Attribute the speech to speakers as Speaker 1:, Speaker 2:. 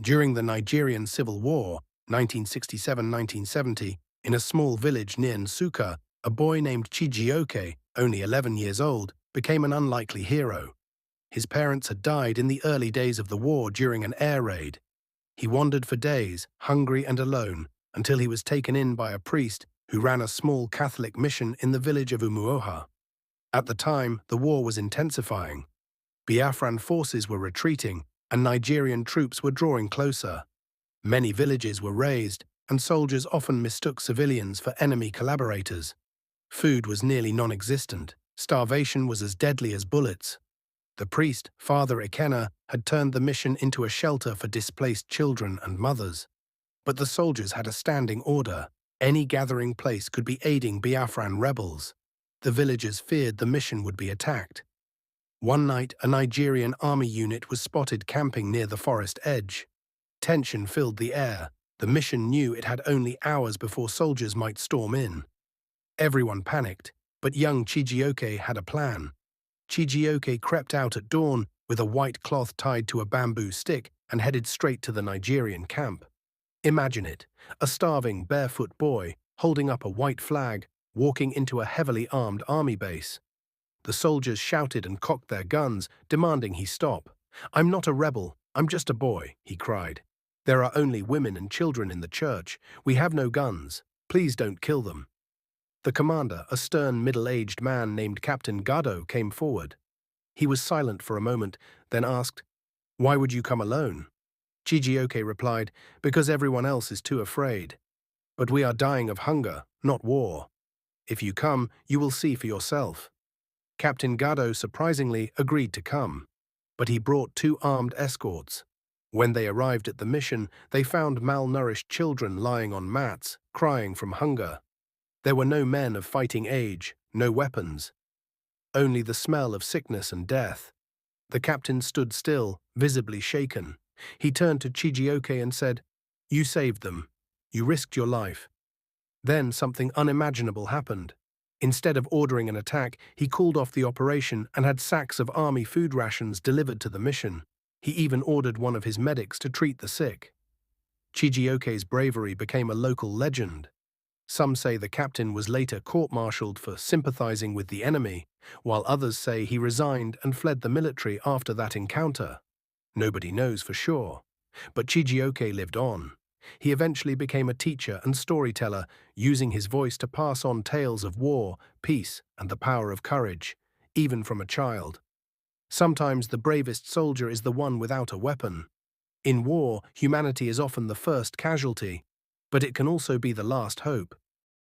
Speaker 1: During the Nigerian Civil War, 1967–1970, in a small village near Nsukka, a boy named Chijioke, only 11 years old, became an unlikely hero. His parents had died in the early days of the war during an air raid. He wandered for days, hungry and alone, until he was taken in by a priest who ran a small Catholic mission in the village of Umuahia. At the time, the war was intensifying. Biafran forces were retreating, and Nigerian troops were drawing closer. Many villages were razed, and soldiers often mistook civilians for enemy collaborators. Food was nearly non-existent. Starvation was as deadly as bullets. The priest, Father Ikenna, had turned the mission into a shelter for displaced children and mothers. But the soldiers had a standing order. Any gathering place could be aiding Biafran rebels. The villagers feared the mission would be attacked. One night, a Nigerian army unit was spotted camping near the forest edge. Tension filled the air. The mission knew it had only hours before soldiers might storm in. Everyone panicked, but young Chijioke had a plan. Chijioke crept out at dawn with a white cloth tied to a bamboo stick and headed straight to the Nigerian camp. Imagine it, a starving, barefoot boy, holding up a white flag, walking into a heavily armed army base. The soldiers shouted and cocked their guns, demanding he stop. "I'm not a rebel, I'm just a boy," he cried. "There are only women and children in the church. We have no guns. Please don't kill them." The commander, a stern, middle-aged man named Captain Gado, came forward. He was silent for a moment, then asked, "Why would you come alone?" Chijioke replied, "Because everyone else is too afraid. But we are dying of hunger, not war. If you come, you will see for yourself." Captain Gado surprisingly agreed to come, but he brought 2 armed escorts. When they arrived at the mission, they found malnourished children lying on mats, crying from hunger. There were no men of fighting age, no weapons. Only the smell of sickness and death. The captain stood still, visibly shaken. He turned to Chijioke and said, "You saved them. You risked your life." Then something unimaginable happened. Instead of ordering an attack, he called off the operation and had sacks of army food rations delivered to the mission. He even ordered one of his medics to treat the sick. Chijioke's bravery became a local legend. Some say the captain was later court-martialed for sympathizing with the enemy, while others say he resigned and fled the military after that encounter. Nobody knows for sure. But Chijioke lived on. He eventually became a teacher and storyteller, using his voice to pass on tales of war, peace, and the power of courage, even from a child. Sometimes the bravest soldier is the one without a weapon. In war, humanity is often the first casualty, but it can also be the last hope.